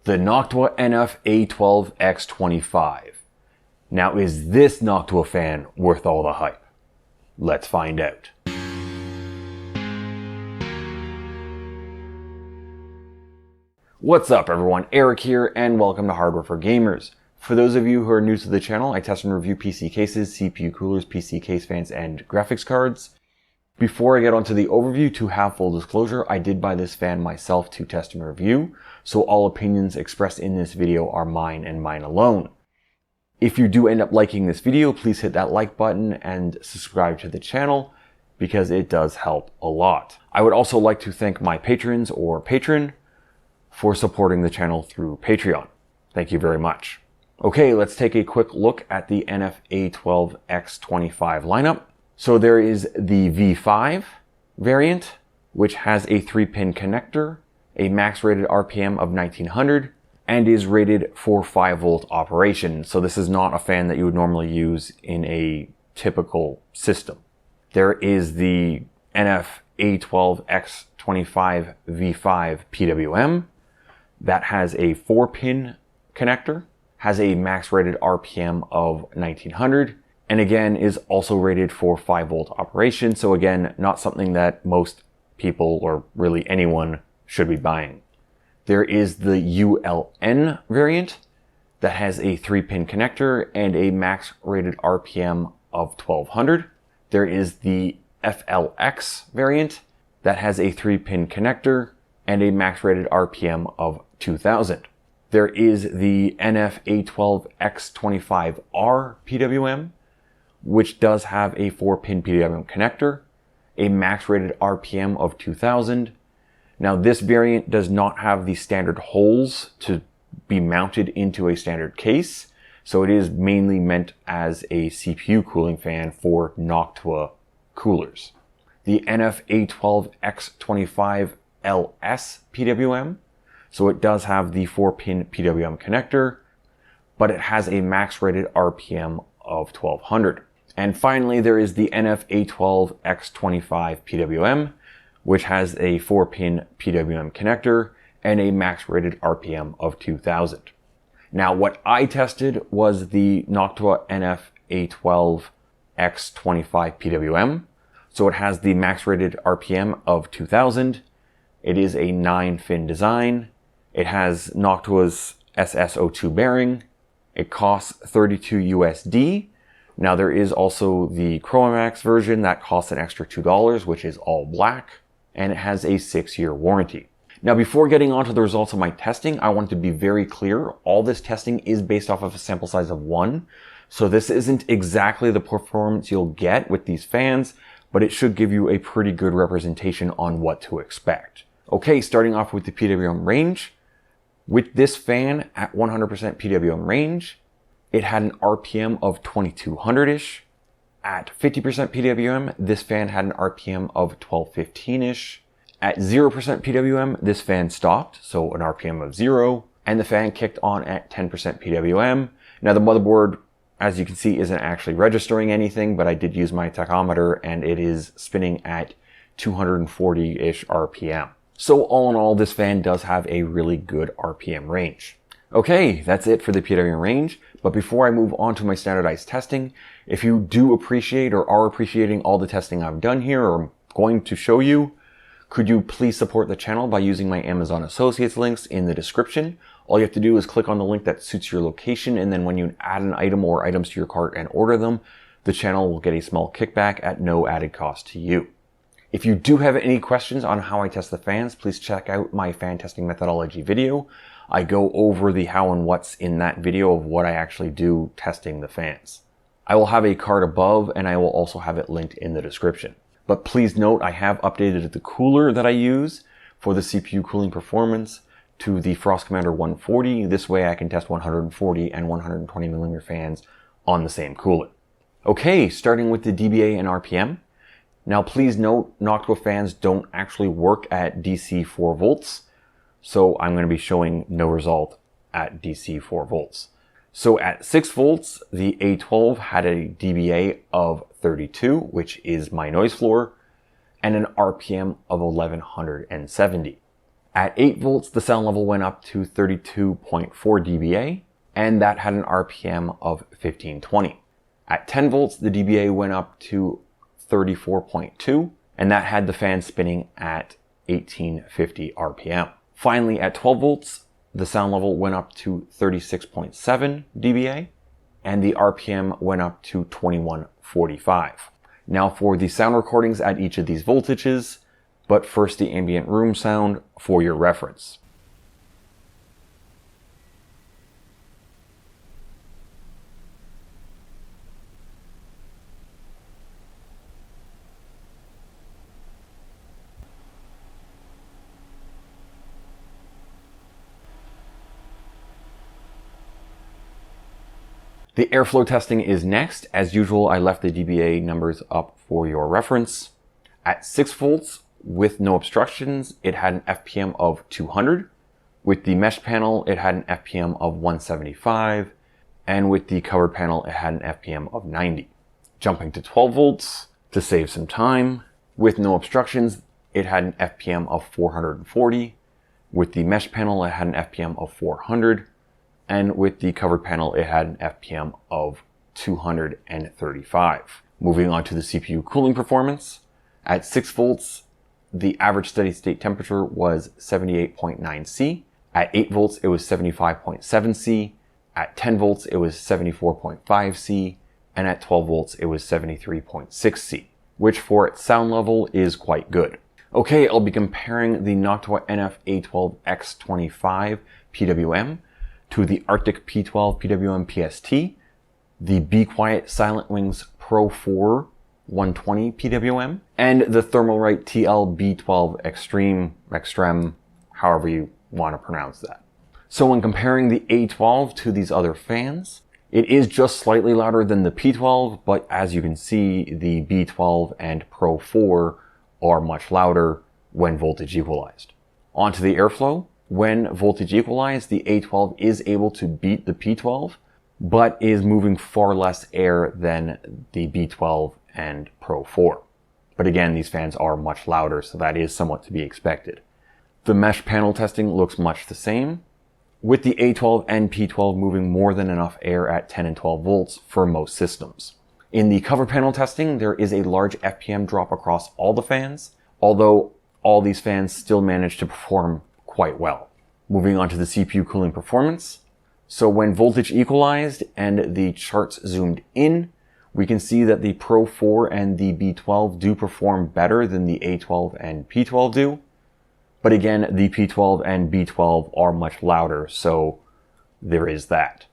The Noctua NF A12x25. Now, is this Noctua fan worth all the hype? Let's find out. What's up everyone, Eric here and welcome to Hardware for Gamers. For those of you who are new to the channel, I test and review PC cases, CPU coolers, PC case fans, and graphics cards. Before I get onto the overview, to have full disclosure, I did buy this fan myself to test and review, so all opinions expressed in this video are mine and mine alone. If you do end up liking this video, please hit that like button and subscribe to the channel because it does help a lot. I would also like to thank my patrons or patron for supporting the channel through Patreon. Thank you very much. Okay, let's take a quick look at the NF A12x25 lineup. So there is the V5 variant, which has a 3-pin connector, a max rated RPM of 1900, and is rated for 5-volt operation. So this is not a fan that you would normally use in a typical system. There is the NF A12x25 V5 PWM that has a 4-pin connector, has a max rated RPM of 1900, and again is also rated for 5-volt operation. So again, not something that most people or really anyone should be buying. There is the ULN variant that has a 3-pin connector and a max rated RPM of 1200. There is the FLX variant that has a 3-pin connector and a max rated RPM of 2000. There is the NF A12x25R PWM, which does have a 4-pin PWM connector, a max rated RPM of 2000. Now this variant does not have the standard holes to be mounted into a standard case, so it is mainly meant as a CPU cooling fan for Noctua coolers. The NF A12x25 LS-PWM, so it does have the 4-pin PWM connector, but it has a max rated RPM of 1200. And finally, there is the NF A12x25 PWM, which has a 4-pin PWM connector and a max rated RPM of 2000. Now, what I tested was the Noctua NF A12x25 PWM. So it has the max rated RPM of 2000. It is a 9-fin design. It has Noctua's SSO2 bearing. It costs $32 USD. Now there is also the Chromax version that costs an extra $2, which is all black, and it has a 6-year warranty. Now before getting on to the results of my testing, I want to be very clear. All this testing is based off of a sample size of 1. So this isn't exactly the performance you'll get with these fans, but it should give you a pretty good representation on what to expect. Okay, starting off with the PWM range. With this fan at 100% PWM range, it had an RPM of 2200-ish. At 50% PWM, this fan had an RPM of 1215-ish. At 0% PWM, this fan stopped, so an RPM of 0. And the fan kicked on at 10% PWM. Now the motherboard, as you can see, isn't actually registering anything, but I did use my tachometer and it is spinning at 240-ish RPM. So all in all, this fan does have a really good RPM range. Okay, that's it for the PWM range. But before I move on to my standardized testing, if you do appreciate or are appreciating all the testing I've done here or I'm going to show you, could you please support the channel by using my Amazon Associates links in the description? All you have to do is click on the link that suits your location, and then when you add an item or items to your cart and order them, the channel will get a small kickback at no added cost to you. If you do have any questions on how I test the fans, please check out my fan testing methodology video. I go over the how and what's in that video of what I actually do testing the fans. I will have a card above and I will also have it linked in the description. But please note, I have updated the cooler that I use for the CPU cooling performance to the Frost Commander 140. This way I can test 140 and 120 millimeter fans on the same cooler. Okay, starting with the dBA and RPM. Now please note, Noctua fans don't actually work at DC 4 volts. So I'm going to be showing no result at DC 4 volts. So at 6 volts, the A12 had a dBA of 32, which is my noise floor, and an RPM of 1170. At 8 volts, the sound level went up to 32.4 dBA, and that had an RPM of 1520. At 10 volts, the dBA went up to 34.2, and that had the fan spinning at 1850 RPM. Finally, at 12 volts, the sound level went up to 36.7 dBA, and the RPM went up to 2145. Now for the sound recordings at each of these voltages, but first the ambient room sound for your reference. The airflow testing is next. As usual, I left the dBA numbers up for your reference. At 6 volts, with no obstructions, it had an FPM of 200. With the mesh panel, it had an FPM of 175. And with the covered panel, it had an FPM of 90. Jumping to 12 volts, to save some time, with no obstructions, it had an FPM of 440. With the mesh panel, it had an FPM of 400. And with the covered panel, it had an FPM of 235. Moving on to the CPU cooling performance. At 6 volts, the average steady state temperature was 78.9 C. At 8 volts, it was 75.7 C. At 10 volts, it was 74.5 C. And at 12 volts, it was 73.6 C, which for its sound level is quite good. Okay, I'll be comparing the Noctua NF A12x25 PWM to the Arctic P12 PWM PST, the Be Quiet Silent Wings Pro 4 120 PWM, and the Thermalright TL B12 Extreme, however you want to pronounce that. So when comparing the A12 to these other fans, it is just slightly louder than the P12, but as you can see, the B12 and Pro 4 are much louder when voltage equalized. Onto the airflow. When voltage equalized, the A12 is able to beat the P12, but is moving far less air than the B12 and Pro 4. But again, these fans are much louder, so that is somewhat to be expected. The mesh panel testing looks much the same, with the A12 and P12 moving more than enough air at 10 and 12 volts for most systems. In the cover panel testing, there is a large FPM drop across all the fans, although all these fans still manage to perform quite well. Moving on to the CPU cooling performance. So when voltage equalized and the charts zoomed in, we can see that the Pro 4 and the B12 do perform better than the A12 and P12 do. But again, the P12 and B12 are much louder, so there is that.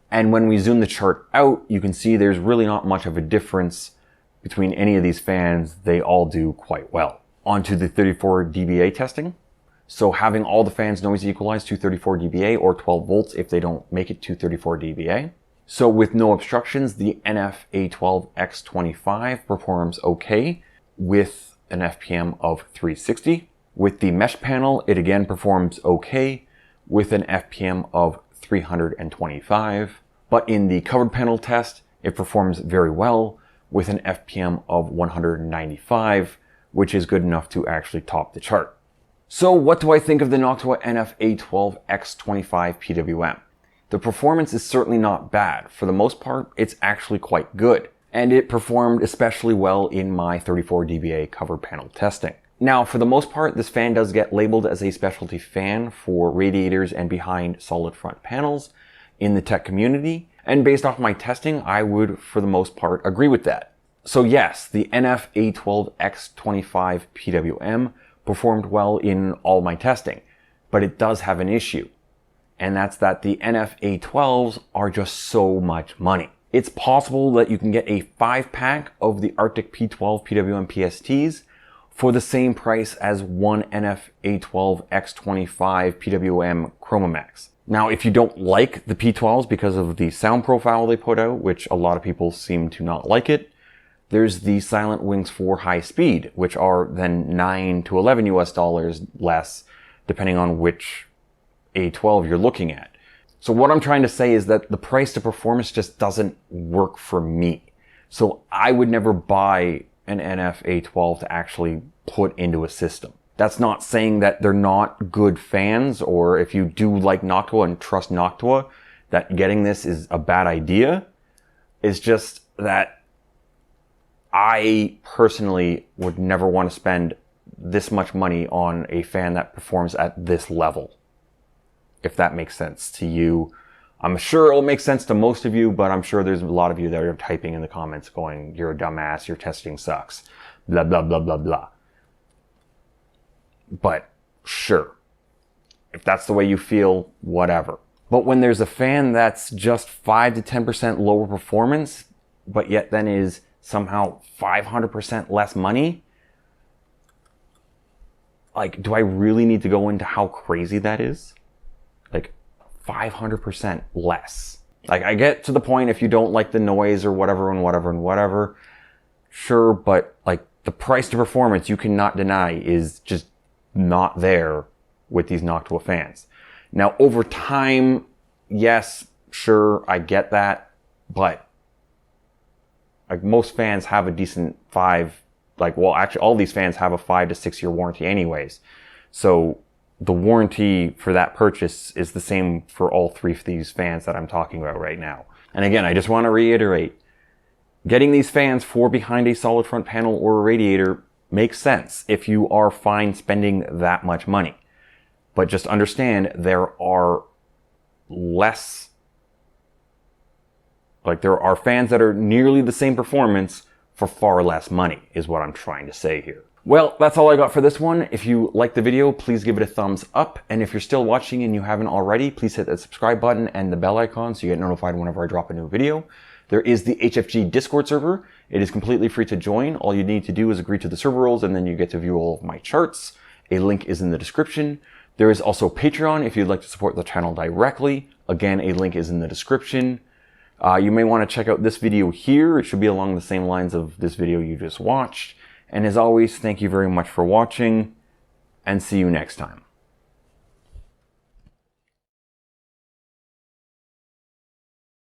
And when we zoom the chart out, you can see there's really not much of a difference between any of these fans. They all do quite well. On to the 34 dBA testing. So having all the fans noise equalized to 34 dBA or 12 volts if they don't make it to 34 dBA. So with no obstructions, the NF A12x25 performs okay with an FPM of 360. With the mesh panel, it again performs okay with an FPM of 325. But in the covered panel test, it performs very well with an FPM of 195, which is good enough to actually top the chart. So what do I think of the Noctua NF A12x25 PWM? The performance is certainly not bad. For the most part, it's actually quite good. And it performed especially well in my 34 dBA cover panel testing. Now, for the most part, this fan does get labeled as a specialty fan for radiators and behind solid front panels in the tech community. And based off my testing, I would, for the most part, agree with that. So yes, the NF A12x25 PWM performed well in all my testing, but it does have an issue. And that's that the NF A12s are just so much money. It's possible that you can get a 5-pack of the Arctic P12 PWM PSTs for the same price as one NF A12x25 PWM ChromaMax. Now, if you don't like the P12s because of the sound profile they put out, which a lot of people seem to not like it, there's the Silent Wings 4 high speed, which are then $9 to $11 US less, depending on which A12 you're looking at. So what I'm trying to say is that the price to performance just doesn't work for me. So I would never buy an NF A12 to actually put into a system. That's not saying that they're not good fans, or if you do like Noctua and trust Noctua, that getting this is a bad idea. It's just that I personally would never want to spend this much money on a fan that performs at this level. If that makes sense to you. I'm sure it'll make sense to most of you, but I'm sure there's a lot of you that are typing in the comments going, you're a dumbass, your testing sucks, blah, blah, blah, blah, blah. But sure, if that's the way you feel, whatever. But when there's a fan that's just 5 to 10% lower performance, but yet then is somehow 500% less money, like, do I really need to go into how crazy that is? Like, 500% less. Like, I get to the point if you don't like the noise or whatever and whatever and whatever, sure, but like the price to performance you cannot deny is just not there with these Noctua fans. Now, over time, yes, sure, I get that, but like most fans have a decent actually all these fans have a 5 to 6 year warranty anyways. So the warranty for that purchase is the same for all three of these fans that I'm talking about right now. And again, I just want to reiterate, getting these fans for behind a solid front panel or a radiator makes sense if you are fine spending that much money. But just understand there are fans that are nearly the same performance for far less money, is what I'm trying to say here. Well, that's all I got for this one. If you liked the video, please give it a thumbs up. And if you're still watching and you haven't already, please hit that subscribe button and the bell icon so you get notified whenever I drop a new video. There is the HFG Discord server. It is completely free to join. All you need to do is agree to the server rules and then you get to view all of my charts. A link is in the description. There is also Patreon if you'd like to support the channel directly. Again, a link is in the description. You may want to check out this video here. It should be along the same lines of this video you just watched. And as always, thank you very much for watching, and see you next time.